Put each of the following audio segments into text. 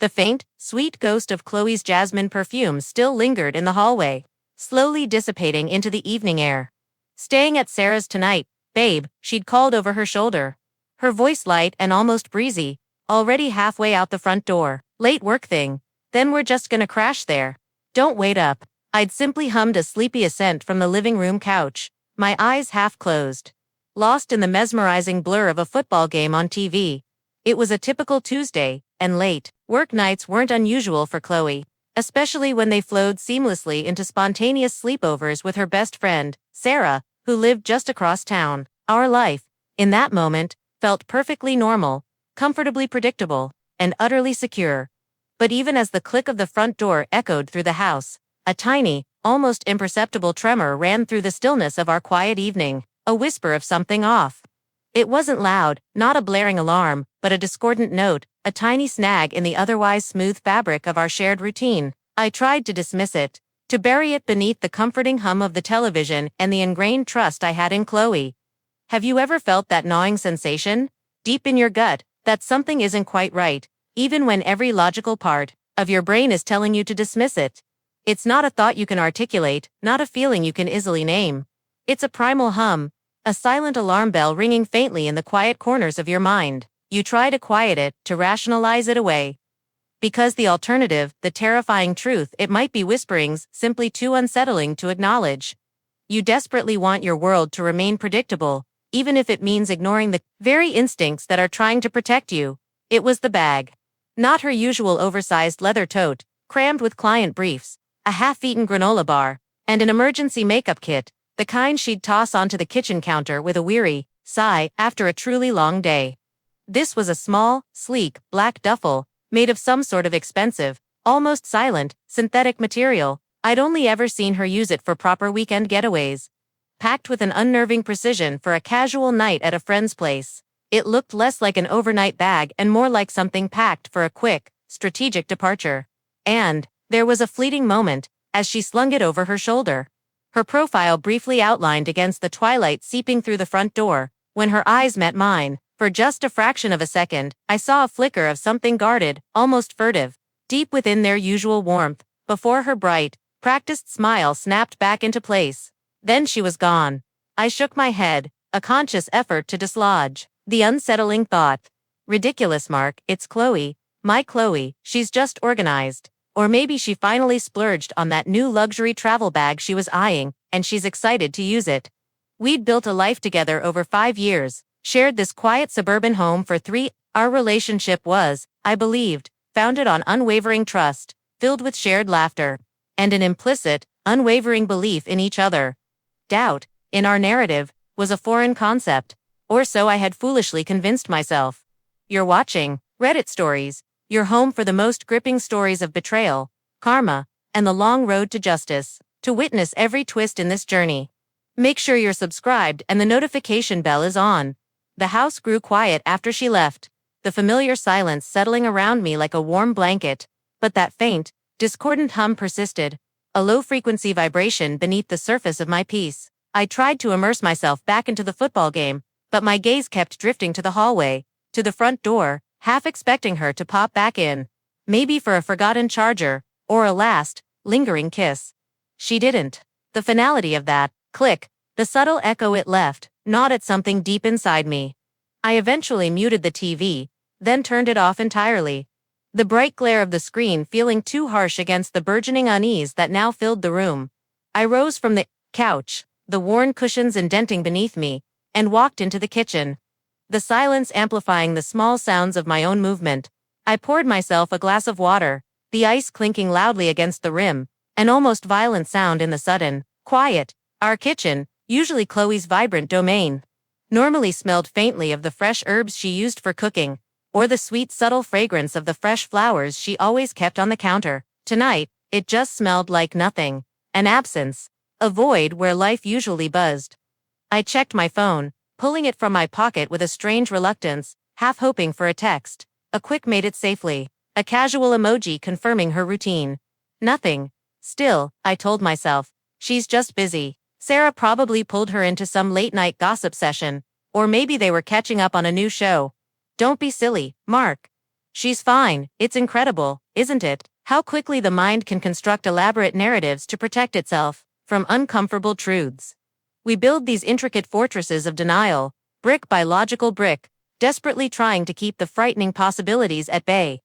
The faint, sweet ghost of Chloe's jasmine perfume still lingered in the hallway, slowly dissipating into the evening air. "Staying at Sarah's tonight, babe," she'd called over her shoulder. Her voice light and almost breezy, already halfway out the front door. "Late work thing? Then we're just gonna crash there. Don't wait up." I'd simply hummed a sleepy assent from the living room couch, my eyes half closed, lost in the mesmerizing blur of a football game on TV. It was a typical Tuesday, and late work nights weren't unusual for Chloe, especially when they flowed seamlessly into spontaneous sleepovers with her best friend, Sarah, who lived just across town. Our life, in that moment, felt perfectly normal, comfortably predictable, and utterly secure. But even as the click of the front door echoed through the house, a tiny, almost imperceptible tremor ran through the stillness of our quiet evening, a whisper of something off. It wasn't loud, not a blaring alarm, but a discordant note, a tiny snag in the otherwise smooth fabric of our shared routine. I tried to dismiss it, to bury it beneath the comforting hum of the television and the ingrained trust I had in Chloe. Have you ever felt that gnawing sensation, deep in your gut, that something isn't quite right, even when every logical part of your brain is telling you to dismiss it? It's not a thought you can articulate, not a feeling you can easily name. It's a primal hum, a silent alarm bell ringing faintly in the quiet corners of your mind. You try to quiet it, to rationalize it away. Because the alternative, the terrifying truth, it might be whisperings, simply too unsettling to acknowledge. You desperately want your world to remain predictable, even if it means ignoring the very instincts that are trying to protect you. It was the bag. Not her usual oversized leather tote, crammed with client briefs, a half-eaten granola bar, and an emergency makeup kit, the kind she'd toss onto the kitchen counter with a weary sigh after a truly long day. This was a small, sleek, black duffel, made of some sort of expensive, almost silent, synthetic material. I'd only ever seen her use it for proper weekend getaways. Packed with an unnerving precision for a casual night at a friend's place, it looked less like an overnight bag and more like something packed for a quick, strategic departure. And there was a fleeting moment, as she slung it over her shoulder, her profile briefly outlined against the twilight seeping through the front door, when her eyes met mine. For just a fraction of a second, I saw a flicker of something guarded, almost furtive, deep within their usual warmth, before her bright, practiced smile snapped back into place. Then she was gone. I shook my head, a conscious effort to dislodge the unsettling thought. Ridiculous, Mark, it's Chloe, my Chloe, she's just organized. Or maybe she finally splurged on that new luxury travel bag she was eyeing, and she's excited to use it. We'd built a life together over 5 years, shared this quiet suburban home for 3. Our relationship was, I believed, founded on unwavering trust, filled with shared laughter, and an implicit, unwavering belief in each other. Doubt, in our narrative, was a foreign concept, or so I had foolishly convinced myself. You're watching Reddit Stories, your home for the most gripping stories of betrayal, karma, and the long road to justice. To witness every twist in this journey, make sure you're subscribed and the notification bell is on. The house grew quiet after she left, the familiar silence settling around me like a warm blanket, but that faint, discordant hum persisted, a low-frequency vibration beneath the surface of my peace. I tried to immerse myself back into the football game, but my gaze kept drifting to the hallway, to the front door, half expecting her to pop back in, maybe for a forgotten charger, or a last, lingering kiss. She didn't. The finality of that click, the subtle echo it left, gnawed at something deep inside me. I eventually muted the TV, then turned it off entirely, the bright glare of the screen feeling too harsh against the burgeoning unease that now filled the room. I rose from the couch, the worn cushions indenting beneath me, and walked into the kitchen, the silence amplifying the small sounds of my own movement. I poured myself a glass of water, the ice clinking loudly against the rim, an almost violent sound in the sudden quiet. Our kitchen, usually Chloe's vibrant domain, normally smelled faintly of the fresh herbs she used for cooking, or the sweet subtle fragrance of the fresh flowers she always kept on the counter. Tonight, it just smelled like nothing, an absence, a void where life usually buzzed. I checked my phone, pulling it from my pocket with a strange reluctance, half hoping for a text. A quick made it safely, a casual emoji confirming her routine. Nothing. Still, I told myself, she's just busy. Sarah probably pulled her into some late-night gossip session, or maybe they were catching up on a new show. Don't be silly, Mark. She's fine. It's incredible, isn't it? How quickly the mind can construct elaborate narratives to protect itself from uncomfortable truths. We build these intricate fortresses of denial, brick by logical brick, desperately trying to keep the frightening possibilities at bay.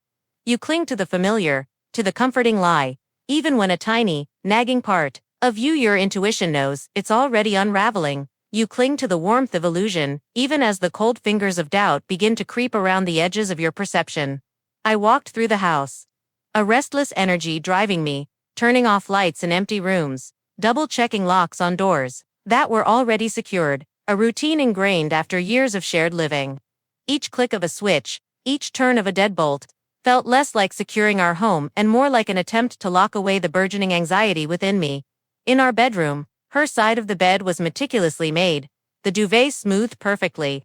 You cling to the familiar, to the comforting lie, even when a tiny, nagging part of you, your intuition knows it's already unraveling. You cling to the warmth of illusion, even as the cold fingers of doubt begin to creep around the edges of your perception. I walked through the house, a restless energy driving me, turning off lights in empty rooms, double-checking locks on doors that were already secured, a routine ingrained after years of shared living. Each click of a switch, each turn of a deadbolt, felt less like securing our home and more like an attempt to lock away the burgeoning anxiety within me. In our bedroom, her side of the bed was meticulously made, the duvet smoothed perfectly.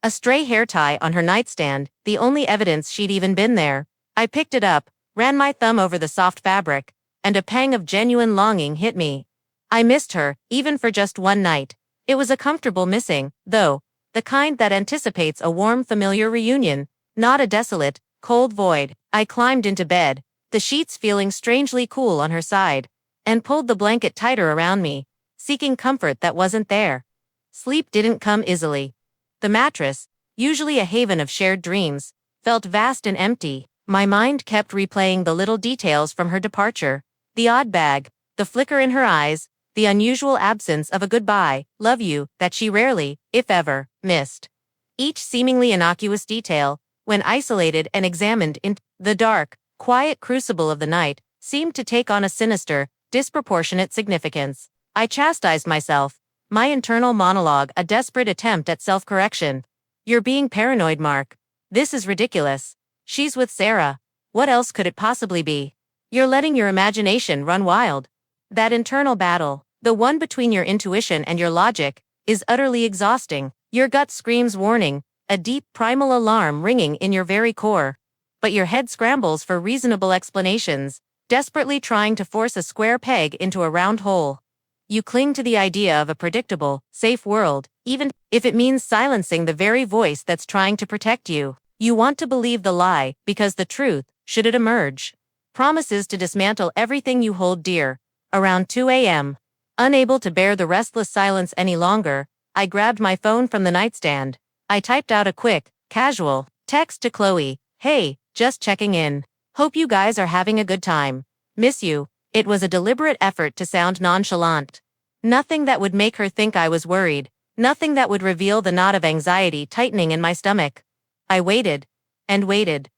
A stray hair tie on her nightstand, the only evidence she'd even been there. I picked it up, ran my thumb over the soft fabric, and a pang of genuine longing hit me. I missed her, even for just one night. It was a comfortable missing, though, the kind that anticipates a warm, familiar reunion, not a desolate, cold void. I climbed into bed, the sheets feeling strangely cool on her side, and pulled the blanket tighter around me, seeking comfort that wasn't there. Sleep didn't come easily. The mattress, usually a haven of shared dreams, felt vast and empty. My mind kept replaying the little details from her departure, the odd bag, the flicker in her eyes, the unusual absence of a goodbye, love you, that she rarely, if ever, missed. Each seemingly innocuous detail, when isolated and examined in the dark, quiet crucible of the night, seemed to take on a sinister, disproportionate significance. I chastised myself, my internal monologue a desperate attempt at self-correction. You're being paranoid, Mark. This is ridiculous. She's with Sarah. What else could it possibly be? You're letting your imagination run wild. That internal battle, the one between your intuition and your logic, is utterly exhausting. Your gut screams warning, a deep primal alarm ringing in your very core. But your head scrambles for reasonable explanations, desperately trying to force a square peg into a round hole. You cling to the idea of a predictable, safe world, even if it means silencing the very voice that's trying to protect you. You want to believe the lie, because the truth, should it emerge, promises to dismantle everything you hold dear. Around 2 a.m., unable to bear the restless silence any longer, I grabbed my phone from the nightstand. I typed out a quick, casual text to Chloe. Hey, just checking in. Hope you guys are having a good time. Miss you. It was a deliberate effort to sound nonchalant. Nothing that would make her think I was worried. Nothing that would reveal the knot of anxiety tightening in my stomach. I waited. And waited.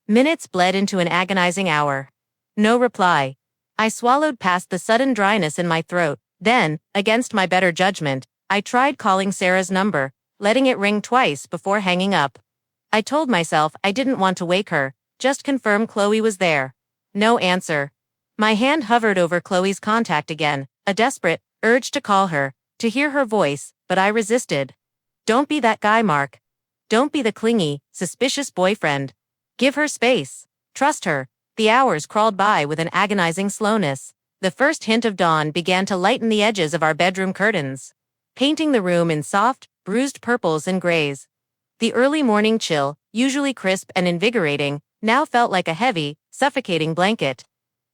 Minutes bled into an agonizing hour. No reply. I swallowed past the sudden dryness in my throat. Then, against my better judgment, I tried calling Sarah's number, letting it ring twice before hanging up. I told myself I didn't want to wake her, just confirm Chloe was there. No answer. My hand hovered over Chloe's contact again, a desperate urge to call her, to hear her voice, but I resisted. Don't be that guy, Mark. Don't be the clingy, suspicious boyfriend. Give her space. Trust her. The hours crawled by with an agonizing slowness. The first hint of dawn began to lighten the edges of our bedroom curtains, painting the room in soft, bruised purples and grays. The early morning chill, usually crisp and invigorating, now felt like a heavy, suffocating blanket.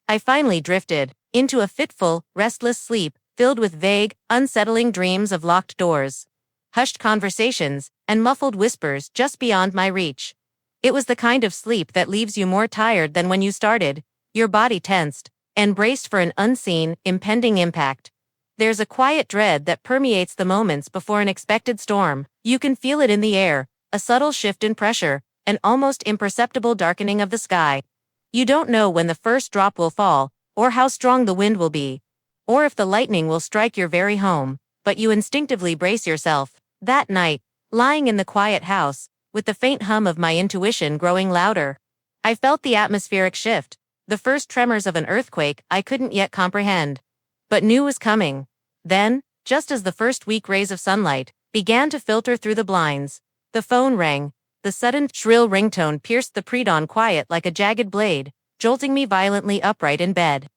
I finally drifted into a fitful, restless sleep, filled with vague, unsettling dreams of locked doors, hushed conversations, and muffled whispers just beyond my reach. It was the kind of sleep that leaves you more tired than when you started, your body tensed, and braced for an unseen, impending impact. There's a quiet dread that permeates the moments before an expected storm. You can feel it in the air, a subtle shift in pressure, an almost imperceptible darkening of the sky. You don't know when the first drop will fall, or how strong the wind will be, or if the lightning will strike your very home, but you instinctively brace yourself. That night, lying in the quiet house, with the faint hum of my intuition growing louder, I felt the atmospheric shift, the first tremors of an earthquake I couldn't yet comprehend, but knew was coming. Then, just as the first weak rays of sunlight began to filter through the blinds, the phone rang. The sudden, shrill ringtone pierced the pre-dawn quiet like a jagged blade, jolting me violently upright in bed.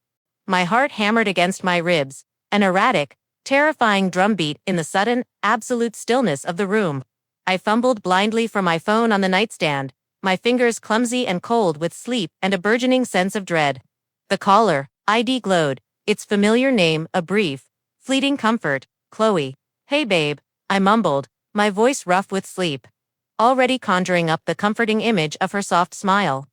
My heart hammered against my ribs, an erratic, terrifying drumbeat in the sudden, absolute stillness of the room. I fumbled blindly for my phone on the nightstand, my fingers clumsy and cold with sleep and a burgeoning sense of dread. The caller ID glowed, its familiar name a brief, fleeting comfort, Chloe. "Hey babe," I mumbled, my voice rough with sleep. Already conjuring up the comforting image of her soft smile.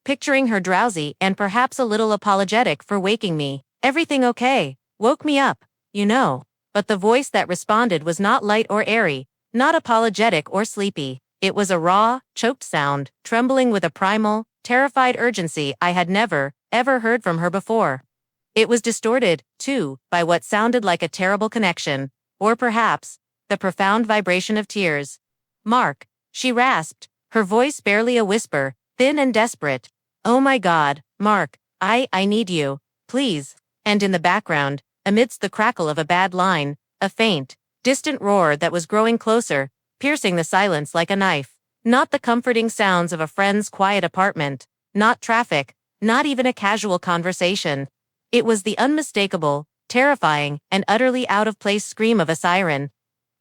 Picturing her drowsy and perhaps a little apologetic for waking me. "Everything okay? Woke me up, you know." But the voice that responded was not light or airy, not apologetic or sleepy. It was a raw, choked sound, trembling with a primal, terrified urgency I had never, ever heard from her before. It was distorted, too, by what sounded like a terrible connection, or perhaps, the profound vibration of tears. "Mark," she rasped, her voice barely a whisper, thin and desperate. "Oh my God, Mark, I need you, please." And in the background, amidst the crackle of a bad line, a faint, distant roar that was growing closer, piercing the silence like a knife. Not the comforting sounds of a friend's quiet apartment, not traffic, not even a casual conversation. It was the unmistakable, terrifying, and utterly out-of-place scream of a siren.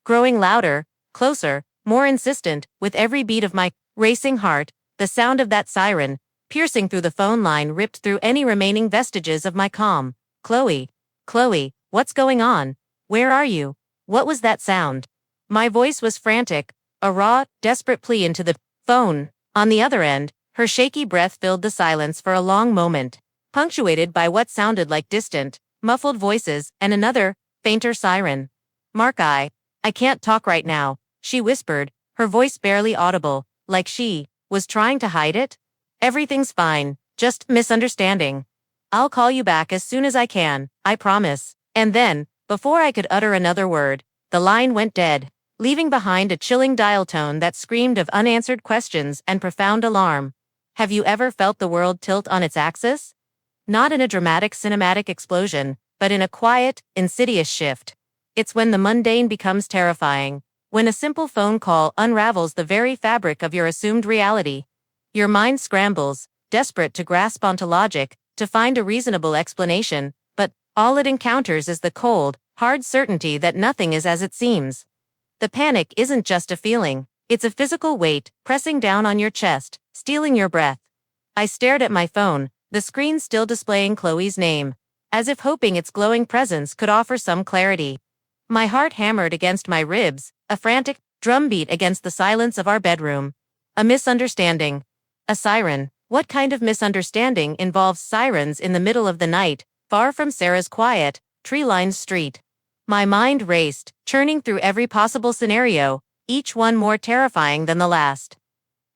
Growing louder, closer, more insistent, with every beat of my racing heart, the sound of that siren, piercing through the phone line, ripped through any remaining vestiges of my calm. "Chloe. Chloe, what's going on? Where are you? What was that sound?" My voice was frantic, a raw, desperate plea into the phone. On the other end, her shaky breath filled the silence for a long moment, punctuated by what sounded like distant, muffled voices and another, fainter siren. "Mark, I can't talk right now," she whispered, her voice barely audible, like she was trying to hide it. "Everything's fine, just misunderstanding. I'll call you back as soon as I can, I promise." And then, before I could utter another word, the line went dead, leaving behind a chilling dial tone that screamed of unanswered questions and profound alarm. Have you ever felt the world tilt on its axis? Not in a dramatic cinematic explosion, but in a quiet, insidious shift. It's when the mundane becomes terrifying, when a simple phone call unravels the very fabric of your assumed reality. Your mind scrambles, desperate to grasp onto logic, to find a reasonable explanation, but all it encounters is the cold, hard certainty that nothing is as it seems. The panic isn't just a feeling, it's a physical weight, pressing down on your chest, stealing your breath. I stared at my phone, the screen still displaying Chloe's name, as if hoping its glowing presence could offer some clarity. My heart hammered against my ribs, a frantic drumbeat against the silence of our bedroom. A misunderstanding. A siren. What kind of misunderstanding involves sirens in the middle of the night, far from Sarah's quiet, tree-lined street? My mind raced, churning through every possible scenario, each one more terrifying than the last.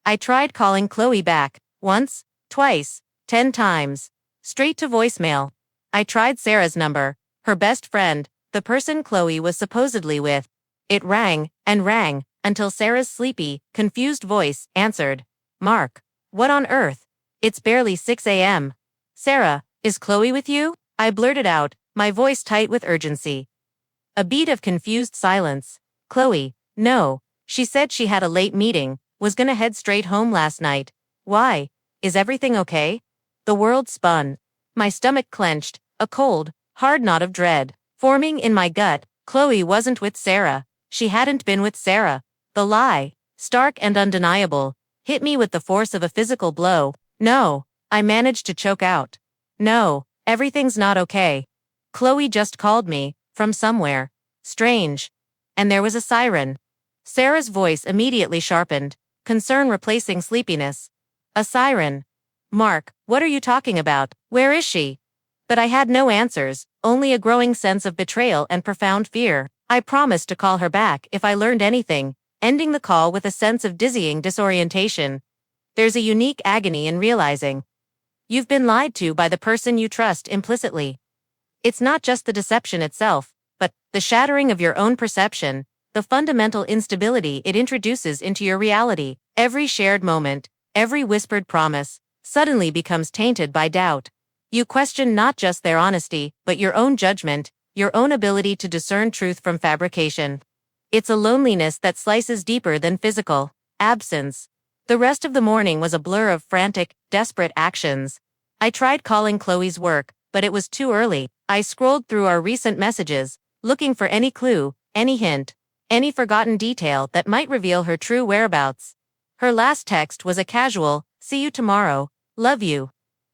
I tried calling Chloe back, once, twice, 10 times. Straight to voicemail. I tried Sarah's number, her best friend, the person Chloe was supposedly with. It rang, and rang, until Sarah's sleepy, confused voice answered. "Mark. What on earth? It's barely 6 a.m. "Sarah, is Chloe with you?" I blurted out, my voice tight with urgency. A beat of confused silence. "Chloe, no. She said she had a late meeting, was gonna head straight home last night. Why? Is everything okay?" The world spun. My stomach clenched, a cold, hard knot of dread forming in my gut. Chloe wasn't with Sarah. She hadn't been with Sarah. The lie, stark and undeniable, hit me with the force of a physical blow. "No," I managed to choke out. "No, everything's not okay. Chloe just called me, from somewhere. Strange." And there was a siren. Sarah's voice immediately sharpened, concern replacing sleepiness. "A siren. Mark, what are you talking about? Where is she?" But I had no answers, only a growing sense of betrayal and profound fear. I promised to call her back if I learned anything, ending the call with a sense of dizzying disorientation. There's a unique agony in realizing you've been lied to by the person you trust implicitly. It's not just the deception itself, but the shattering of your own perception, the fundamental instability it introduces into your reality. Every shared moment, every whispered promise, suddenly becomes tainted by doubt. You question not just their honesty, but your own judgment, your own ability to discern truth from fabrication. It's a loneliness that slices deeper than physical absence. The rest of the morning was a blur of frantic, desperate actions. I tried calling Chloe's work, but it was too early. I scrolled through our recent messages, looking for any clue, any hint, any forgotten detail that might reveal her true whereabouts. Her last text was a casual, "See you tomorrow, love you,"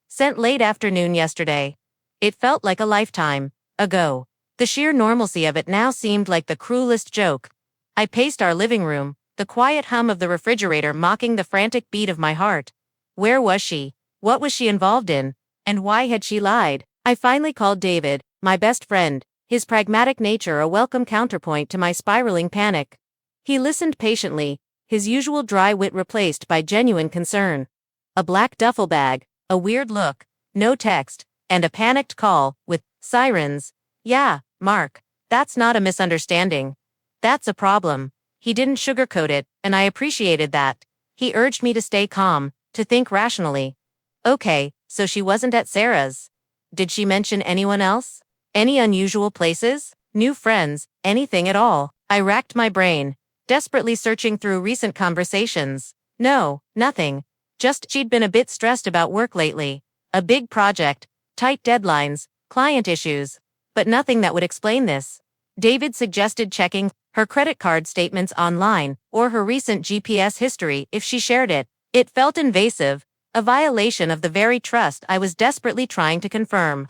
sent late afternoon yesterday. It felt like a lifetime ago. The sheer normalcy of it now seemed like the cruelest joke. I paced our living room, the quiet hum of the refrigerator mocking the frantic beat of my heart. Where was she? What was she involved in? And why had she lied? I finally called David, my best friend, his pragmatic nature a welcome counterpoint to my spiraling panic. He listened patiently, his usual dry wit replaced by genuine concern. A black duffel bag, a weird look, no text, and a panicked call, with sirens. Yeah, Mark, that's not a misunderstanding. That's a problem. He didn't sugarcoat it, and I appreciated that. He urged me to stay calm, to think rationally. Okay, so she wasn't at Sarah's. Did she mention anyone else? Any unusual places? New friends? Anything at all? I racked my brain, desperately searching through recent conversations. No, nothing. Just she'd been a bit stressed about work lately. A big project, tight deadlines, client issues. But nothing that would explain this. David suggested checking her credit card statements online, or her recent GPS history if she shared it. It felt invasive, a violation of the very trust I was desperately trying to confirm.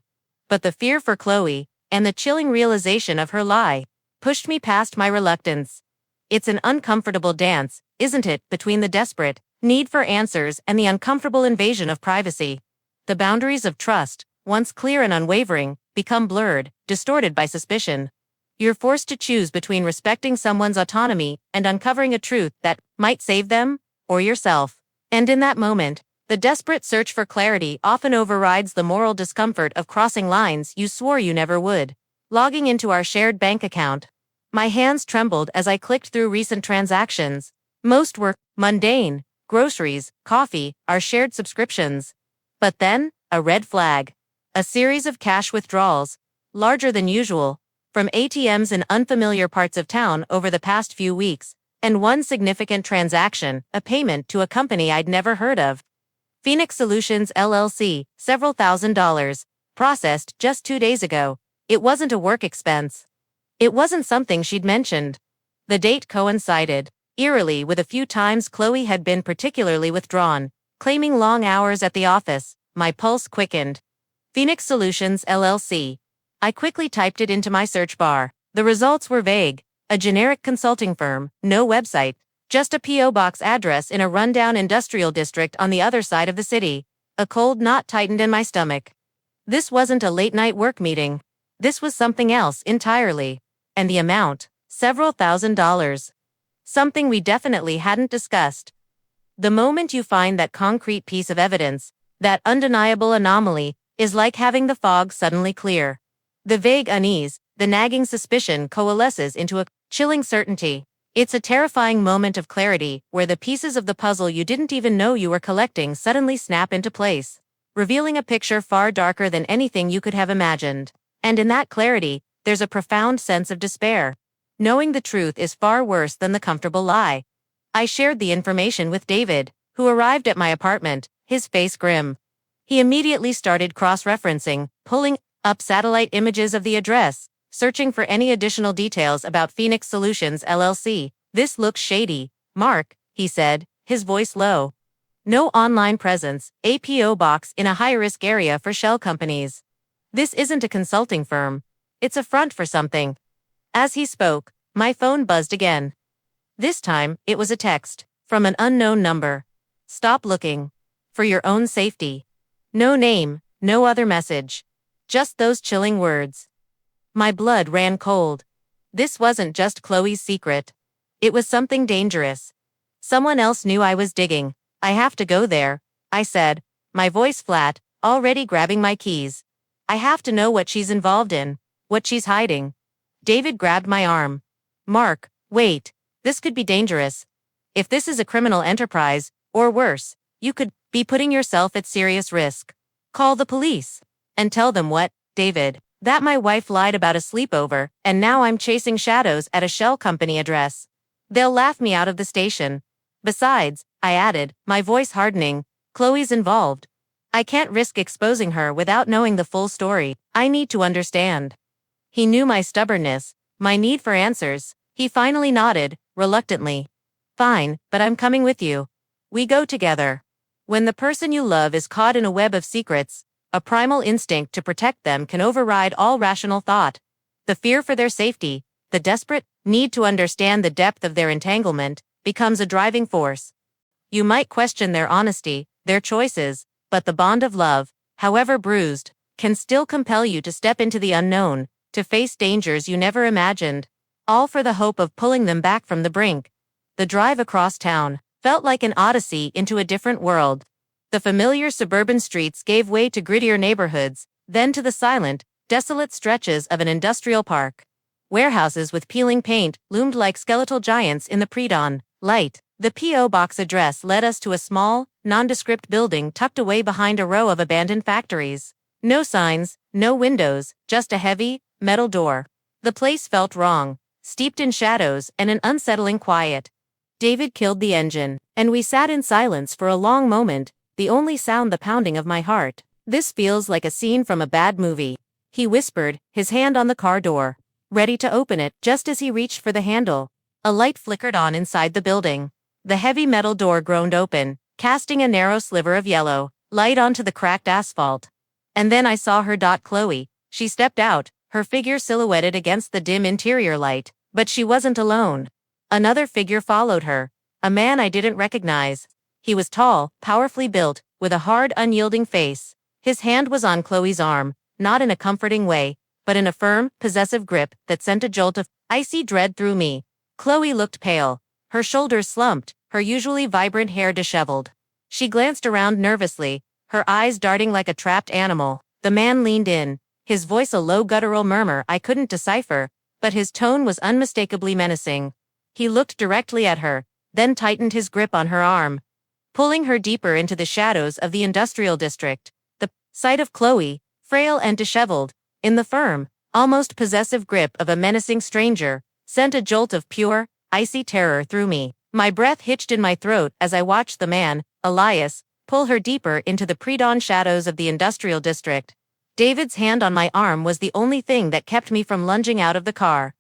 But the fear for Chloe, and the chilling realization of her lie, pushed me past my reluctance. It's an uncomfortable dance, isn't it, between the desperate need for answers and the uncomfortable invasion of privacy. The boundaries of trust, once clear and unwavering, become blurred, distorted by suspicion. You're forced to choose between respecting someone's autonomy and uncovering a truth that might save them, or yourself. And in that moment, the desperate search for clarity often overrides the moral discomfort of crossing lines you swore you never would. Logging into our shared bank account. My hands trembled as I clicked through recent transactions. Most were mundane: groceries, coffee, our shared subscriptions. But then, a red flag. A series of cash withdrawals, larger than usual, from ATMs in unfamiliar parts of town over the past few weeks, and one significant transaction, a payment to a company I'd never heard of. Phoenix Solutions LLC, several $1,000s, processed just 2 days ago. It wasn't a work expense. It wasn't something she'd mentioned. The date coincided, eerily, with a few times Chloe had been particularly withdrawn, claiming long hours at the office. My pulse quickened. Phoenix Solutions LLC. I quickly typed it into my search bar. The results were vague. A generic consulting firm, no website, just a P.O. box address in a rundown industrial district on the other side of the city. A cold knot tightened in my stomach. This wasn't a late-night work meeting. This was something else entirely. And the amount, several $1,000s. Something we definitely hadn't discussed. The moment you find that concrete piece of evidence, that undeniable anomaly, is like having the fog suddenly clear. The vague unease, the nagging suspicion coalesces into a chilling certainty. It's a terrifying moment of clarity where the pieces of the puzzle you didn't even know you were collecting suddenly snap into place, revealing a picture far darker than anything you could have imagined. And in that clarity, there's a profound sense of despair. Knowing the truth is far worse than the comfortable lie. I shared the information with David, who arrived at my apartment, his face grim. He immediately started cross-referencing, pulling up satellite images of the address, searching for any additional details about Phoenix Solutions LLC. This looks shady, Mark, he said, his voice low. No online presence, a P.O. box in a high-risk area for shell companies. This isn't a consulting firm. It's a front for something. As he spoke, my phone buzzed again. This time, it was a text, from an unknown number. Stop looking. For your own safety. No name, no other message. Just those chilling words. My blood ran cold. This wasn't just Chloe's secret. It was something dangerous. Someone else knew I was digging. I have to go there, I said, my voice flat, already grabbing my keys. I have to know what she's involved in, what she's hiding. David grabbed my arm. Mark, wait, this could be dangerous. If this is a criminal enterprise, or worse, you could be putting yourself at serious risk. Call the police. And tell them what, David? That my wife lied about a sleepover, and now I'm chasing shadows at a shell company address. They'll laugh me out of the station. Besides, I added, my voice hardening, Chloe's involved. I can't risk exposing her without knowing the full story. I need to understand. He knew my stubbornness, my need for answers. He finally nodded, reluctantly. Fine, but I'm coming with you. We go together. When the person you love is caught in a web of secrets, a primal instinct to protect them can override all rational thought. The fear for their safety, the desperate need to understand the depth of their entanglement, becomes a driving force. You might question their honesty, their choices, but the bond of love, however bruised, can still compel you to step into the unknown, to face dangers you never imagined, all for the hope of pulling them back from the brink. The drive across town felt like an odyssey into a different world. The familiar suburban streets gave way to grittier neighborhoods, then to the silent, desolate stretches of an industrial park. Warehouses with peeling paint loomed like skeletal giants in the pre-dawn light. The P.O. box address led us to a small, nondescript building tucked away behind a row of abandoned factories. No signs, no windows, just a heavy, metal door. The place felt wrong, steeped in shadows and an unsettling quiet. David killed the engine, and we sat in silence for a long moment, the only sound the pounding of my heart. This feels like a scene from a bad movie, he whispered, his hand on the car door, ready to open it just as he reached for the handle. A light flickered on inside the building. The heavy metal door groaned open, casting a narrow sliver of yellow light onto the cracked asphalt. And then I saw her. Chloe. She stepped out, her figure silhouetted against the dim interior light, but she wasn't alone. Another figure followed her, a man I didn't recognize. He was tall, powerfully built, with a hard, unyielding face. His hand was on Chloe's arm, not in a comforting way, but in a firm, possessive grip that sent a jolt of icy dread through me. Chloe looked pale, her shoulders slumped, her usually vibrant hair disheveled. She glanced around nervously, her eyes darting like a trapped animal. The man leaned in, his voice a low guttural murmur I couldn't decipher, but his tone was unmistakably menacing. He looked directly at her, then tightened his grip on her arm, pulling her deeper into the shadows of the industrial district. The sight of Chloe, frail and disheveled, in the firm, almost possessive grip of a menacing stranger, sent a jolt of pure, icy terror through me. My breath hitched in my throat as I watched the man, Elias, pull her deeper into the pre-dawn shadows of the industrial district. David's hand on my arm was the only thing that kept me from lunging out of the car.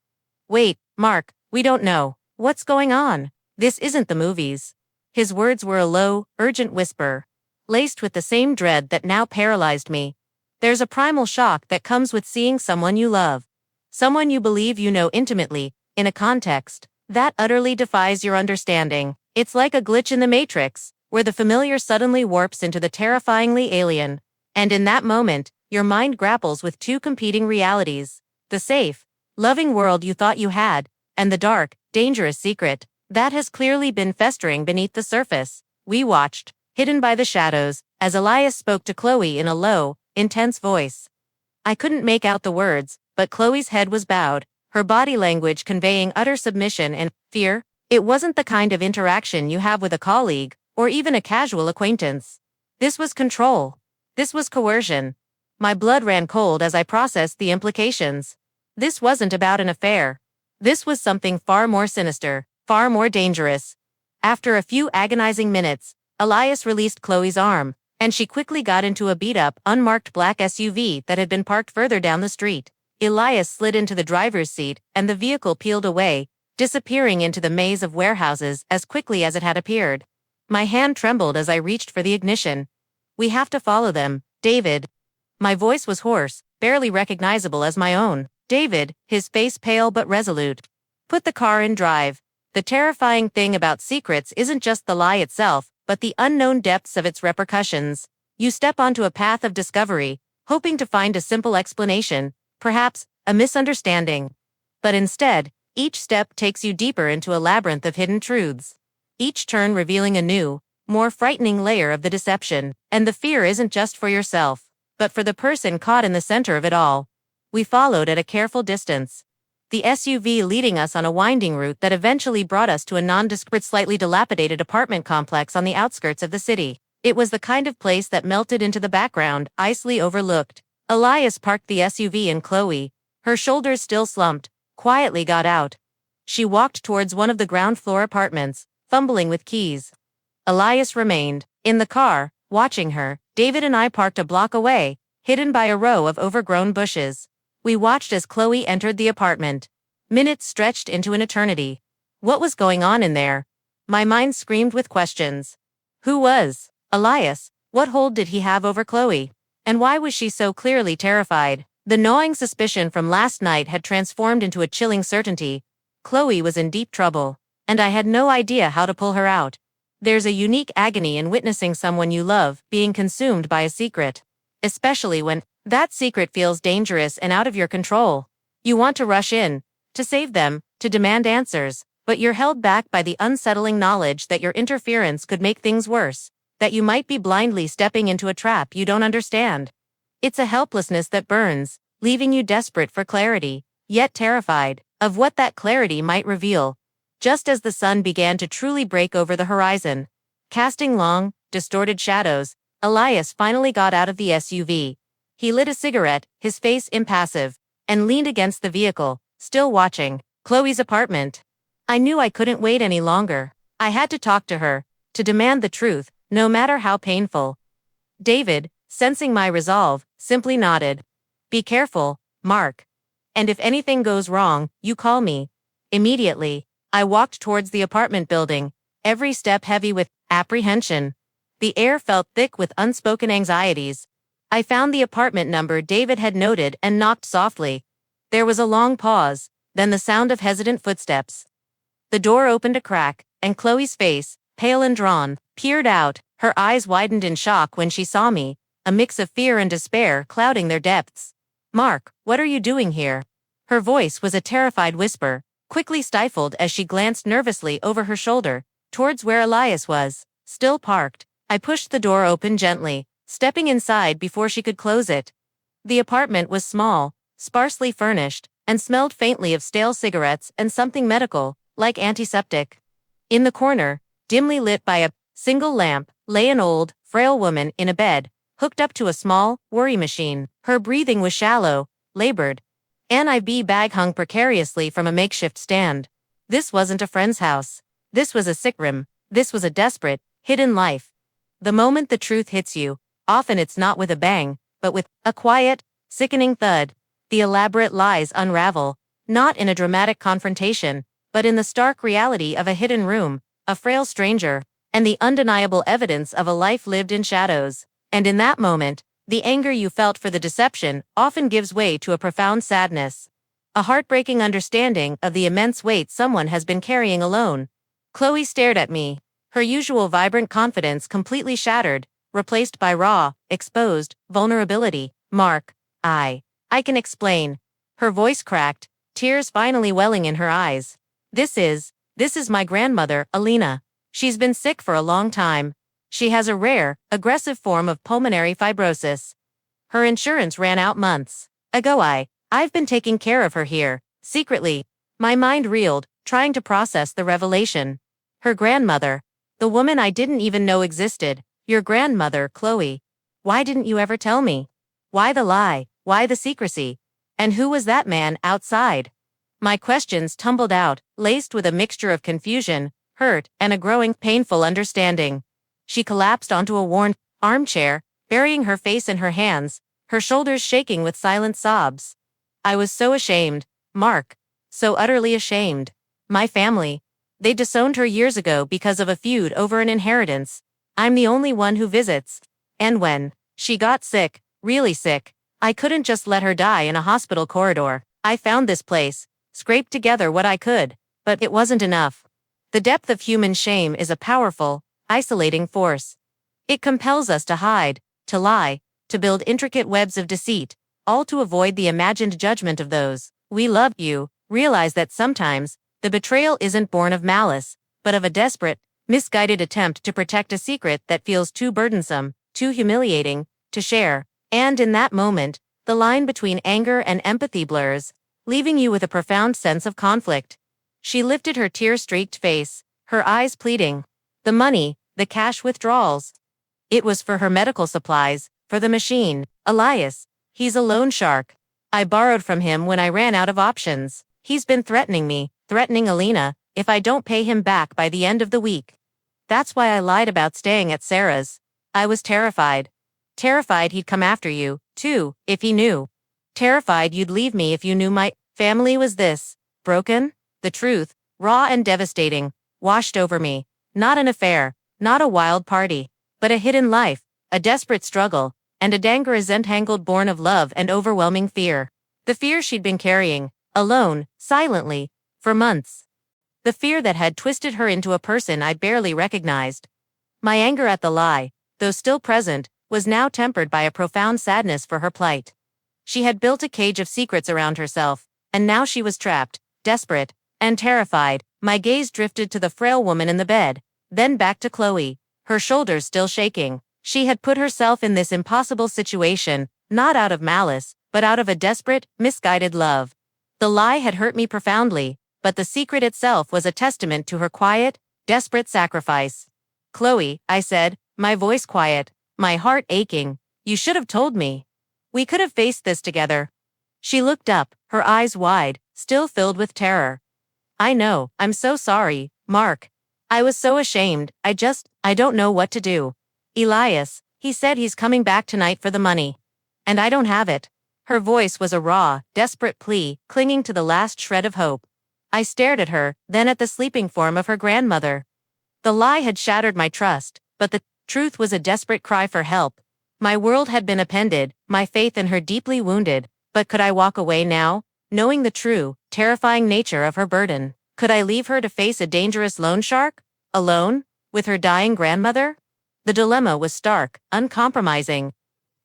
Wait, Mark, we don't know. What's going on? This isn't the movies. His words were a low, urgent whisper, laced with the same dread that now paralyzed me. There's a primal shock that comes with seeing someone you love, someone you believe you know intimately, in a context that utterly defies your understanding. It's like a glitch in the Matrix, where the familiar suddenly warps into the terrifyingly alien. And in that moment, your mind grapples with two competing realities: the safe, loving world you thought you had, and the dark, dangerous secret that has clearly been festering beneath the surface. We watched, hidden by the shadows, as Elias spoke to Chloe in a low, intense voice. I couldn't make out the words, but Chloe's head was bowed, her body language conveying utter submission and fear. It wasn't the kind of interaction you have with a colleague, or even a casual acquaintance. This was control. This was coercion. My blood ran cold as I processed the implications. This wasn't about an affair. This was something far more sinister, far more dangerous. After a few agonizing minutes, Elias released Chloe's arm, and she quickly got into a beat-up, unmarked black SUV that had been parked further down the street. Elias slid into the driver's seat, and the vehicle peeled away, disappearing into the maze of warehouses as quickly as it had appeared. My hand trembled as I reached for the ignition. We have to follow them, David. My voice was hoarse, barely recognizable as my own. David, his face pale but resolute. Put the car in drive. The terrifying thing about secrets isn't just the lie itself, but the unknown depths of its repercussions. You step onto a path of discovery, hoping to find a simple explanation, perhaps a misunderstanding. But instead, each step takes you deeper into a labyrinth of hidden truths, each turn revealing a new, more frightening layer of the deception. And the fear isn't just for yourself, but for the person caught in the center of it all. We followed at a careful distance, the SUV leading us on a winding route that eventually brought us to a nondescript, slightly dilapidated apartment complex on the outskirts of the city. It was the kind of place that melted into the background, icily overlooked. Elias parked the SUV and Chloe, her shoulders still slumped, quietly got out. She walked towards one of the ground-floor apartments, fumbling with keys. Elias remained in the car, watching her. David and I parked a block away, hidden by a row of overgrown bushes. We watched as Chloe entered the apartment. Minutes stretched into an eternity. What was going on in there? My mind screamed with questions. Who was Elias? What hold did he have over Chloe? And why was she so clearly terrified? The gnawing suspicion from last night had transformed into a chilling certainty. Chloe was in deep trouble, and I had no idea how to pull her out. There's a unique agony in witnessing someone you love being consumed by a secret, especially when that secret feels dangerous and out of your control. You want to rush in, to save them, to demand answers, but you're held back by the unsettling knowledge that your interference could make things worse, that you might be blindly stepping into a trap you don't understand. It's a helplessness that burns, leaving you desperate for clarity, yet terrified of what that clarity might reveal. Just as the sun began to truly break over the horizon, casting long, distorted shadows, Elias finally got out of the SUV. He lit a cigarette, his face impassive, and leaned against the vehicle, still watching Chloe's apartment. I knew I couldn't wait any longer. I had to talk to her, to demand the truth, no matter how painful. David, sensing my resolve, simply nodded. Be careful, Mark. And if anything goes wrong, you call me. Immediately, I walked towards the apartment building, every step heavy with apprehension. The air felt thick with unspoken anxieties. I found the apartment number David had noted and knocked softly. There was a long pause, then the sound of hesitant footsteps. The door opened a crack, and Chloe's face, pale and drawn, peered out. Her eyes widened in shock when she saw me, a mix of fear and despair clouding their depths. Mark, what are you doing here? Her voice was a terrified whisper, quickly stifled as she glanced nervously over her shoulder, towards where Elias was, still parked. I pushed the door open gently, stepping inside before she could close it. The apartment was small, sparsely furnished, and smelled faintly of stale cigarettes and something medical, like antiseptic. In the corner, dimly lit by a single lamp, lay an old, frail woman in a bed, hooked up to a small, worry machine. Her breathing was shallow, labored. An IV bag hung precariously from a makeshift stand. This wasn't a friend's house. This was a sick room. This was a desperate, hidden life. The moment the truth hits you, often it's not with a bang, but with a quiet, sickening thud. The elaborate lies unravel, not in a dramatic confrontation, but in the stark reality of a hidden room, a frail stranger, and the undeniable evidence of a life lived in shadows. And in that moment, the anger you felt for the deception often gives way to a profound sadness. A heartbreaking understanding of the immense weight someone has been carrying alone. Chloe stared at me, her usual vibrant confidence completely shattered, replaced by raw, exposed vulnerability. Mark, I can explain. Her voice cracked, tears finally welling in her eyes. This is my grandmother, Alina. She's been sick for a long time. She has a rare, aggressive form of pulmonary fibrosis. Her insurance ran out months ago. I've been taking care of her here, secretly. My mind reeled, trying to process the revelation. Her grandmother, the woman I didn't even know existed, your grandmother, Chloe. Why didn't you ever tell me? Why the lie? Why the secrecy? And who was that man outside? My questions tumbled out, laced with a mixture of confusion, hurt, and a growing, painful understanding. She collapsed onto a worn armchair, burying her face in her hands, her shoulders shaking with silent sobs. I was so ashamed, Mark. So utterly ashamed. My family. They disowned her years ago because of a feud over an inheritance. I'm the only one who visits. And when she got sick, really sick, I couldn't just let her die in a hospital corridor. I found this place, scraped together what I could, but it wasn't enough. The depth of human shame is a powerful, isolating force. It compels us to hide, to lie, to build intricate webs of deceit, all to avoid the imagined judgment of those we love. You realize that sometimes, the betrayal isn't born of malice, but of a desperate, misguided attempt to protect a secret that feels too burdensome, too humiliating, to share. And in that moment, the line between anger and empathy blurs, leaving you with a profound sense of conflict. She lifted her tear-streaked face, her eyes pleading. The money, the cash withdrawals. It was for her medical supplies, for the machine. Elias, he's a loan shark. I borrowed from him when I ran out of options. He's been threatening me, threatening Alina, if I don't pay him back by the end of the week. That's why I lied about staying at Sarah's. I was terrified. Terrified he'd come after you, too, if he knew. Terrified you'd leave me if you knew my family was this broken. The truth, raw and devastating, washed over me. Not an affair, Not a wild party, but a hidden life, a desperate struggle, and a dangerous entangled born of love and overwhelming fear. The fear she'd been carrying, alone, silently, for months. The fear that had twisted her into a person I barely recognized. My anger at the lie, though still present, was now tempered by a profound sadness for her plight. She had built a cage of secrets around herself, and now she was trapped, desperate, and terrified. My gaze drifted to the frail woman in the bed, then back to Chloe, her shoulders still shaking. She had put herself in this impossible situation, not out of malice, but out of a desperate, misguided love. The lie had hurt me profoundly, but the secret itself was a testament to her quiet, desperate sacrifice. "Chloe," I said, my voice quiet, my heart aching, "you should have told me. We could have faced this together." She looked up, her eyes wide, still filled with terror. "I know, I'm so sorry, Mark. I was so ashamed, I don't know what to do. Elias, he said he's coming back tonight for the money. And I don't have it." Her voice was a raw, desperate plea, clinging to the last shred of hope. I stared at her, then at the sleeping form of her grandmother. The lie had shattered my trust, but the truth was a desperate cry for help. My world had been upended, my faith in her deeply wounded, but could I walk away now, knowing the true, terrifying nature of her burden? Could I leave her to face a dangerous loan shark? Alone? With her dying grandmother? The dilemma was stark, uncompromising,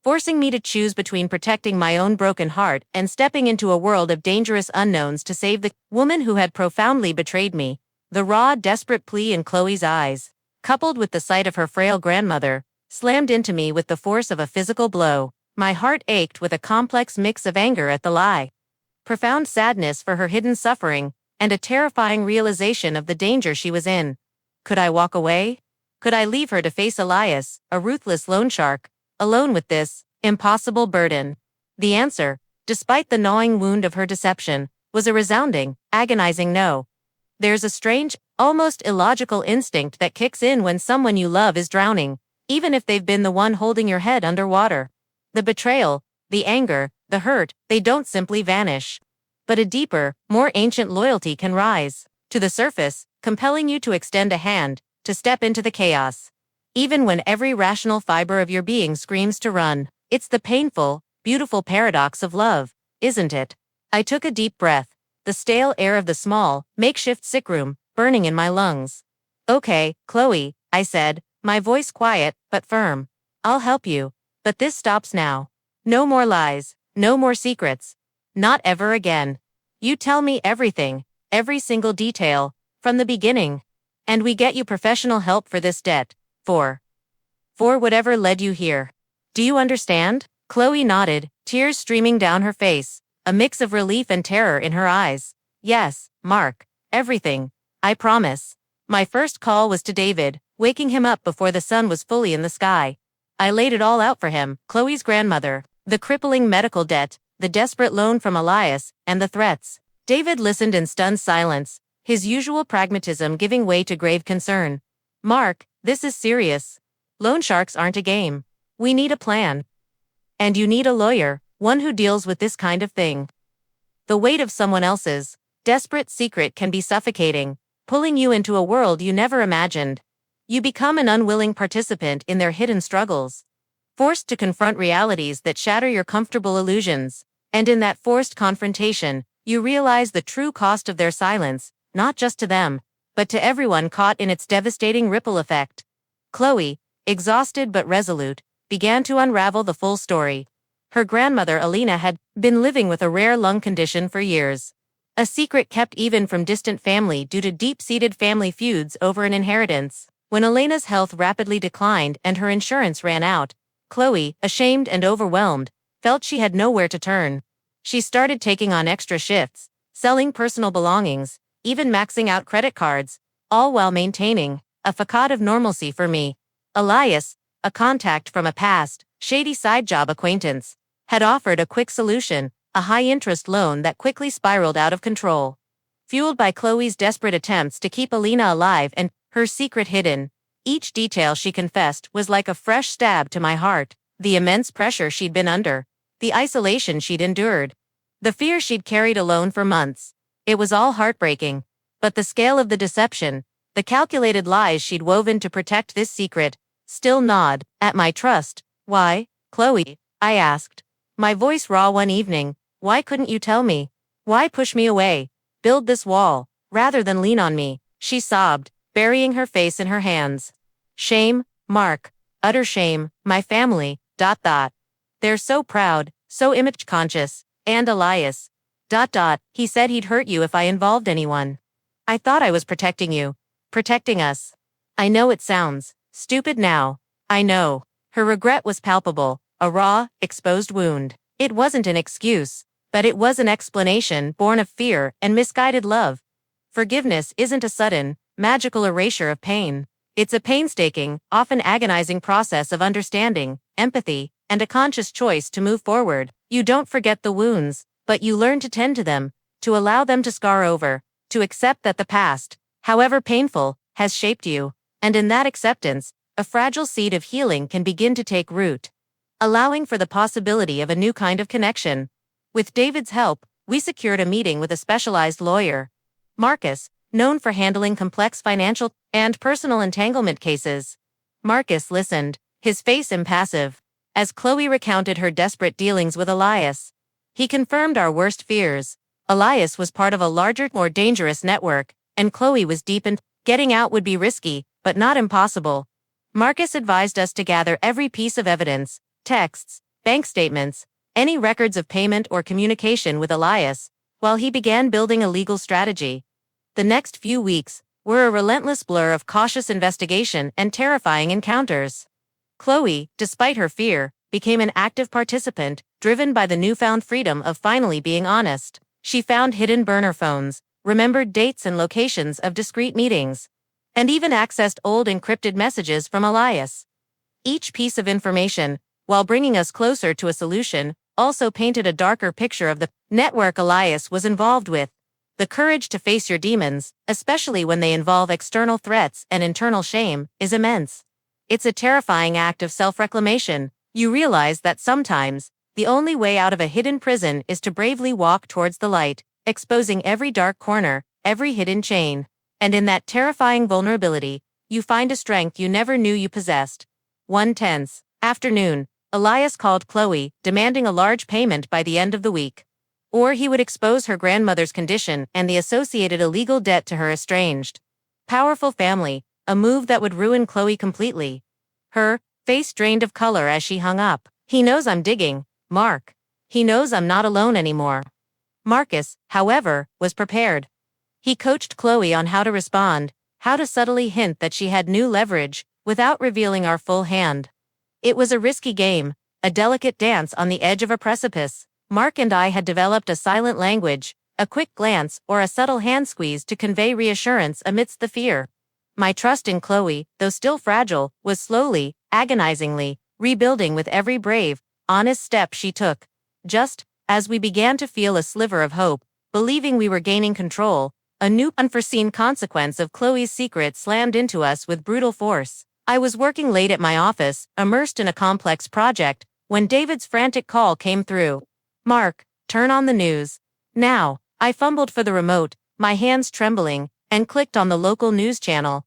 forcing me to choose between protecting my own broken heart and stepping into a world of dangerous unknowns to save the woman who had profoundly betrayed me. The raw, desperate plea in Chloe's eyes, coupled with the sight of her frail grandmother, slammed into me with the force of a physical blow. My heart ached with a complex mix of anger at the lie, profound sadness for her hidden suffering, and a terrifying realization of the danger she was in. Could I walk away? Could I leave her to face Elias, a ruthless loan shark, alone with this impossible burden? The answer, despite the gnawing wound of her deception, was a resounding, agonizing no. There's a strange, almost illogical instinct that kicks in when someone you love is drowning, even if they've been the one holding your head underwater. The betrayal, the anger, the hurt, they don't simply vanish. But a deeper, more ancient loyalty can rise to the surface, compelling you to extend a hand, to step into the chaos. Even when every rational fiber of your being screams to run. It's the painful, beautiful paradox of love, isn't it? I took a deep breath, the stale air of the small, makeshift sick room, burning in my lungs. "Okay, Chloe," I said, my voice quiet, but firm. "I'll help you. But this stops now. No more lies, no more secrets. Not ever again. You tell me everything, every single detail, from the beginning. And we get you professional help for this debt. For whatever led you here. Do you understand?" Chloe nodded, tears streaming down her face, a mix of relief and terror in her eyes. "Yes, Mark. Everything. I promise." My first call was to David, waking him up before the sun was fully in the sky. I laid it all out for him, Chloe's grandmother, the crippling medical debt, the desperate loan from Elias, and the threats. David listened in stunned silence, his usual pragmatism giving way to grave concern. "Mark, this is serious. Loan sharks aren't a game. We need a plan. And you need a lawyer, one who deals with this kind of thing." The weight of someone else's desperate secret can be suffocating, pulling you into a world you never imagined. You become an unwilling participant in their hidden struggles, forced to confront realities that shatter your comfortable illusions. And in that forced confrontation, you realize the true cost of their silence, not just to them, but to everyone caught in its devastating ripple effect. Chloe, exhausted but resolute, began to unravel the full story. Her grandmother Alina had been living with a rare lung condition for years. A secret kept even from distant family due to deep-seated family feuds over an inheritance. When Elena's health rapidly declined and her insurance ran out, Chloe, ashamed and overwhelmed, felt she had nowhere to turn. She started taking on extra shifts, selling personal belongings, even maxing out credit cards, all while maintaining a facade of normalcy for me. Elias, a contact from a past, shady side job acquaintance, had offered a quick solution, a high-interest loan that quickly spiraled out of control. Fueled by Chloe's desperate attempts to keep Alina alive and her secret hidden, each detail she confessed was like a fresh stab to my heart. The immense pressure she'd been under, the isolation she'd endured, the fear she'd carried alone for months. It was all heartbreaking. But the scale of the deception, The calculated lies she'd woven to protect this secret still gnawed at my trust. Why, Chloe? I asked. My voice raw one evening. Why couldn't you tell me? Why push me away? Build this wall, rather than lean on me? She sobbed, burying her face in her hands. Shame, Mark. Utter shame, my family, ... They're so proud, so image-conscious, and Elias, ... He said he'd hurt you if I involved anyone. I thought I was protecting you. Protecting us. I know it sounds stupid now. I know. Her regret was palpable, a raw, exposed wound. It wasn't an excuse, but it was an explanation born of fear and misguided love. Forgiveness isn't a sudden, magical erasure of pain. It's a painstaking, often agonizing process of understanding, empathy, and a conscious choice to move forward. You don't forget the wounds, but you learn to tend to them, to allow them to scar over, to accept that the past, however painful, has shaped you. And in that acceptance, a fragile seed of healing can begin to take root, allowing for the possibility of a new kind of connection. With David's help, we secured a meeting with a specialized lawyer, Marcus, known for handling complex financial and personal entanglement cases. Marcus listened, his face impassive, as Chloe recounted her desperate dealings with Elias. He confirmed our worst fears. Elias was part of a larger, more dangerous network, and Chloe was deep in. Getting out would be risky, but not impossible. Marcus advised us to gather every piece of evidence, texts, bank statements, any records of payment or communication with Elias, while he began building a legal strategy. The next few weeks were a relentless blur of cautious investigation and terrifying encounters. Chloe, despite her fear, became an active participant, driven by the newfound freedom of finally being honest. She found hidden burner phones, remembered dates and locations of discreet meetings, and even accessed old encrypted messages from Elias. Each piece of information, while bringing us closer to a solution, also painted a darker picture of the network Elias was involved with. The courage to face your demons, especially when they involve external threats and internal shame, is immense. It's a terrifying act of self-reclamation. You realize that sometimes, the only way out of a hidden prison is to bravely walk towards the light, exposing every dark corner, every hidden chain. And in that terrifying vulnerability, you find a strength you never knew you possessed. One tense afternoon, Elias called Chloe, demanding a large payment by the end of the week. Or he would expose her grandmother's condition and the associated illegal debt to her estranged, powerful family, a move that would ruin Chloe completely. Her face drained of color as she hung up. He knows I'm digging, Mark. He knows I'm not alone anymore. Marcus, however, was prepared. He coached Chloe on how to respond, how to subtly hint that she had new leverage, without revealing our full hand. It was a risky game, a delicate dance on the edge of a precipice. Mark and I had developed a silent language, a quick glance or a subtle hand squeeze to convey reassurance amidst the fear. My trust in Chloe, though still fragile, was slowly, agonizingly, rebuilding with every brave, honest step she took. Just as we began to feel a sliver of hope, believing we were gaining control, a new unforeseen consequence of Chloe's secret slammed into us with brutal force. I was working late at my office, immersed in a complex project, when David's frantic call came through. Mark, turn on the news. Now. I fumbled for the remote, my hands trembling, and clicked on the local news channel.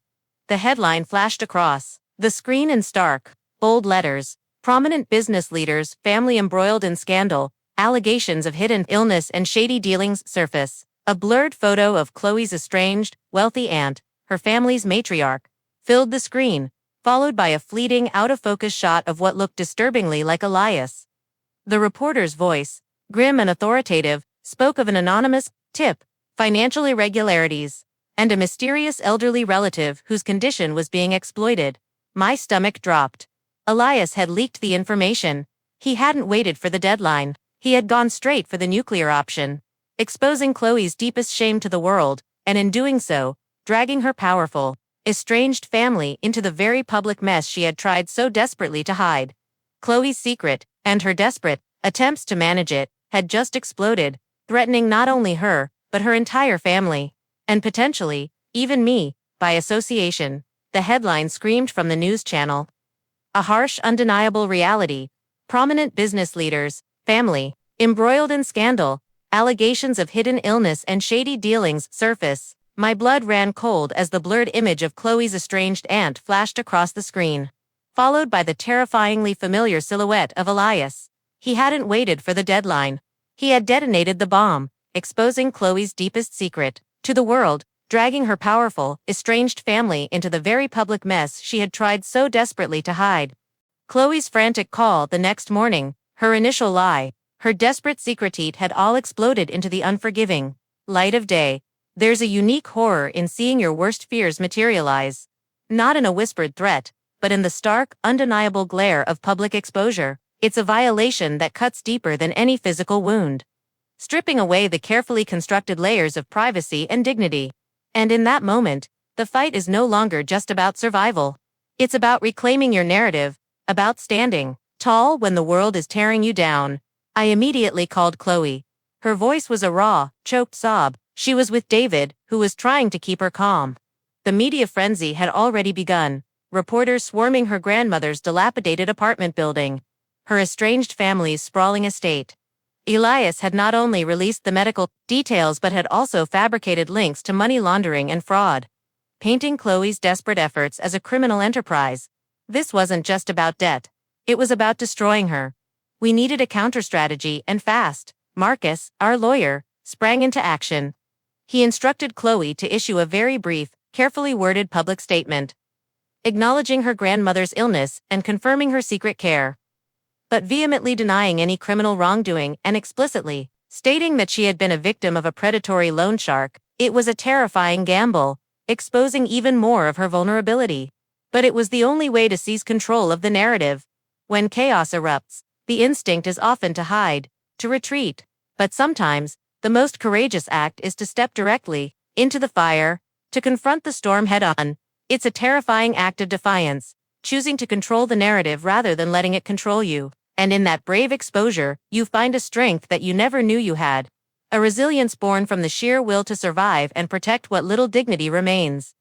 The headline flashed across the screen in stark, bold letters: prominent business leaders, family embroiled in scandal, allegations of hidden illness and shady dealings surface. A blurred photo of Chloe's estranged, wealthy aunt, her family's matriarch, filled the screen, followed by a fleeting out-of-focus shot of what looked disturbingly like Elias. The reporter's voice, grim and authoritative, spoke of an anonymous tip, financial irregularities, and a mysterious elderly relative whose condition was being exploited. My stomach dropped. Elias had leaked the information. He hadn't waited for the deadline. He had gone straight for the nuclear option, exposing Chloe's deepest shame to the world, and in doing so, dragging her powerful, estranged family into the very public mess she had tried so desperately to hide. Chloe's secret, and her desperate attempts to manage it, had just exploded, threatening not only her, but her entire family. And potentially, even me, by association. The headline screamed from the news channel. A harsh, undeniable reality. Prominent business leaders, family, embroiled in scandal, allegations of hidden illness and shady dealings surface. My blood ran cold as the blurred image of Chloe's estranged aunt flashed across the screen, followed by the terrifyingly familiar silhouette of Elias. He hadn't waited for the deadline. He had detonated the bomb, exposing Chloe's deepest secret to the world, dragging her powerful, estranged family into the very public mess she had tried so desperately to hide. Chloe's frantic call the next morning, her initial lie, her desperate secret had all exploded into the unforgiving light of day. There's a unique horror in seeing your worst fears materialize. Not in a whispered threat, but in the stark, undeniable glare of public exposure. It's a violation that cuts deeper than any physical wound, stripping away the carefully constructed layers of privacy and dignity. And in that moment, the fight is no longer just about survival. It's about reclaiming your narrative, about standing tall when the world is tearing you down. I immediately called Chloe. Her voice was a raw, choked sob. She was with David, who was trying to keep her calm. The media frenzy had already begun, reporters swarming her grandmother's dilapidated apartment building, her estranged family's sprawling estate. Elias had not only released the medical details but had also fabricated links to money laundering and fraud, painting Chloe's desperate efforts as a criminal enterprise. This wasn't just about debt. It was about destroying her. We needed a counter-strategy, and fast. Marcus, our lawyer, sprang into action. He instructed Chloe to issue a very brief, carefully worded public statement, acknowledging her grandmother's illness and confirming her secret care, but vehemently denying any criminal wrongdoing and explicitly stating that she had been a victim of a predatory loan shark. It was a terrifying gamble, exposing even more of her vulnerability. But it was the only way to seize control of the narrative. When chaos erupts, the instinct is often to hide, to retreat. But sometimes, the most courageous act is to step directly into the fire, to confront the storm head-on. It's a terrifying act of defiance, choosing to control the narrative rather than letting it control you. And in that brave exposure, you find a strength that you never knew you had. A resilience born from the sheer will to survive and protect what little dignity remains.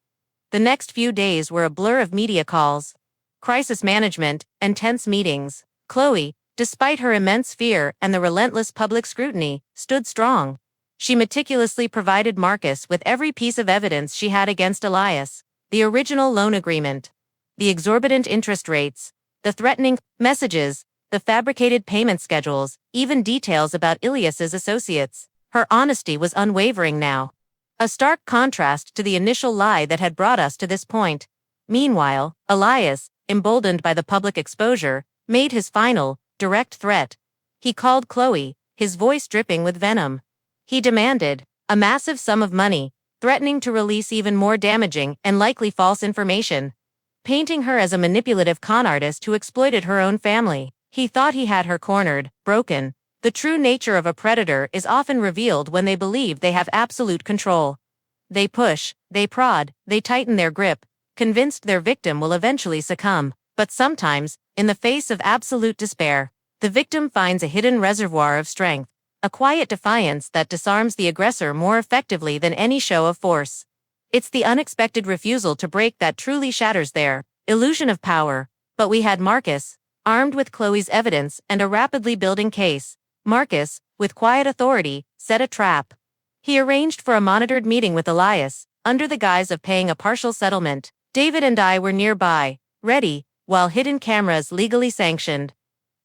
The next few days were a blur of media calls, crisis management, and tense meetings. Chloe, despite her immense fear and the relentless public scrutiny, stood strong. She meticulously provided Marcus with every piece of evidence she had against Elias: the original loan agreement, the exorbitant interest rates, the threatening messages, the fabricated payment schedules, even details about Elias's associates. Her honesty was unwavering now, a stark contrast to the initial lie that had brought us to this point. Meanwhile, Elias, emboldened by the public exposure, made his final, direct threat. He called Chloe, his voice dripping with venom. He demanded a massive sum of money, threatening to release even more damaging and likely false information, painting her as a manipulative con artist who exploited her own family. He thought he had her cornered, broken. The true nature of a predator is often revealed when they believe they have absolute control. They push, they prod, they tighten their grip, convinced their victim will eventually succumb. But sometimes, in the face of absolute despair, the victim finds a hidden reservoir of strength, a quiet defiance that disarms the aggressor more effectively than any show of force. It's the unexpected refusal to break that truly shatters their illusion of power. But we had Marcus, armed with Chloe's evidence and a rapidly building case. Marcus, with quiet authority, set a trap. He arranged for a monitored meeting with Elias, under the guise of paying a partial settlement. David and I were nearby, ready, while hidden cameras legally sanctioned.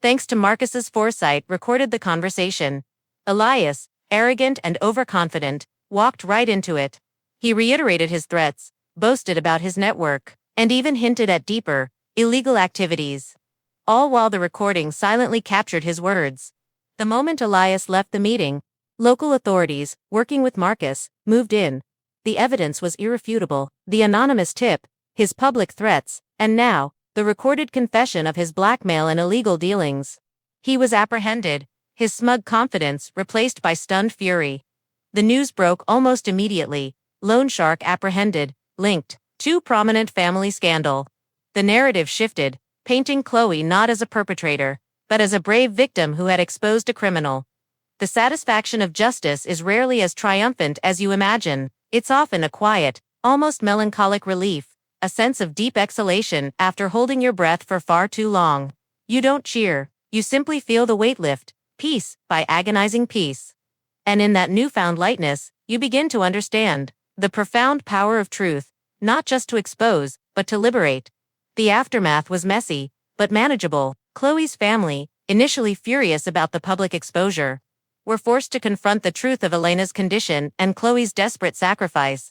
Thanks to Marcus's foresight, recorded the conversation. Elias, arrogant and overconfident, walked right into it. He reiterated his threats, boasted about his network, and even hinted at deeper, illegal activities. All while the recording silently captured his words. The moment Elias left the meeting, local authorities, working with Marcus, moved in. The evidence was irrefutable: the anonymous tip, his public threats, and now, the recorded confession of his blackmail and illegal dealings. He was apprehended, his smug confidence replaced by stunned fury. The news broke almost immediately: loan shark apprehended, linked to prominent family scandal. The narrative shifted, painting Chloe not as a perpetrator, but as a brave victim who had exposed a criminal. The satisfaction of justice is rarely as triumphant as you imagine. It's often a quiet, almost melancholic relief, a sense of deep exhalation after holding your breath for far too long. You don't cheer, you simply feel the weight lift, piece by agonizing piece. And in that newfound lightness, you begin to understand The profound power of truth, not just to expose, but to liberate. The aftermath was messy, but manageable. Chloe's family, initially furious about the public exposure, were forced to confront the truth of Elena's condition and Chloe's desperate sacrifice.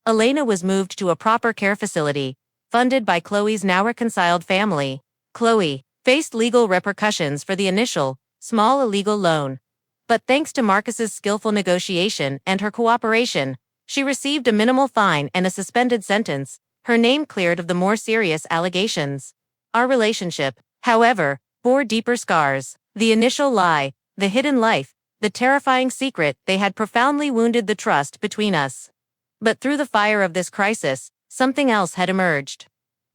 Elena was moved to a proper care facility, funded by Chloe's now reconciled family. Chloe faced legal repercussions for the initial, small illegal loan. But thanks to Marcus's skillful negotiation and her cooperation, she received a minimal fine and a suspended sentence, her name cleared of the more serious allegations. Our relationship, however, bore deeper scars. The initial lie, the hidden life, the terrifying secret, they had profoundly wounded the trust between us. But through the fire of this crisis, something else had emerged.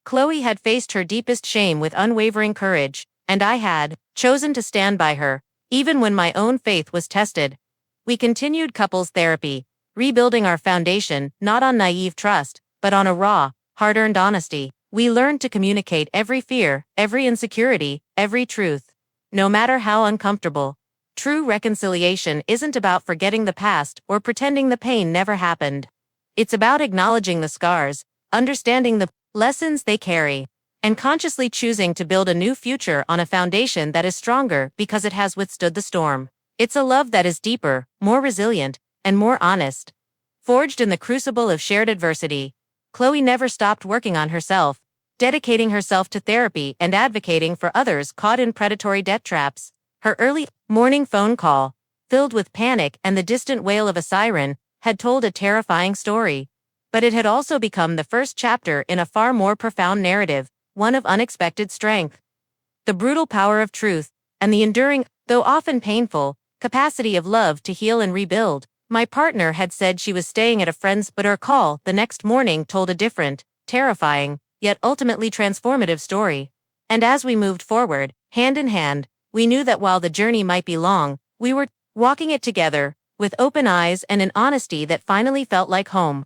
Chloe had faced her deepest shame with unwavering courage, and I had chosen to stand by her, even when my own faith was tested. We continued couples therapy, rebuilding our foundation not on naive trust, but on a raw, hard-earned honesty. We learned to communicate every fear, every insecurity, every truth. No matter how uncomfortable. True reconciliation isn't about forgetting the past or pretending the pain never happened. It's about acknowledging the scars, understanding the lessons they carry, and consciously choosing to build a new future on a foundation that is stronger because it has withstood the storm. It's a love that is deeper, more resilient, and more honest. Forged in the crucible of shared adversity, Chloe never stopped working on herself, dedicating herself to therapy and advocating for others caught in predatory debt traps. Her early morning phone call, filled with panic and the distant wail of a siren, had told a terrifying story. But it had also become the first chapter in a far more profound narrative, one of unexpected strength. The brutal power of truth, and the enduring, though often painful, capacity of love to heal and rebuild. My partner had said she was staying at a friend's, but her call the next morning told a different, terrifying, yet ultimately transformative story. And as we moved forward, hand in hand, we knew that while the journey might be long, we were walking it together, with open eyes and an honesty that finally felt like home.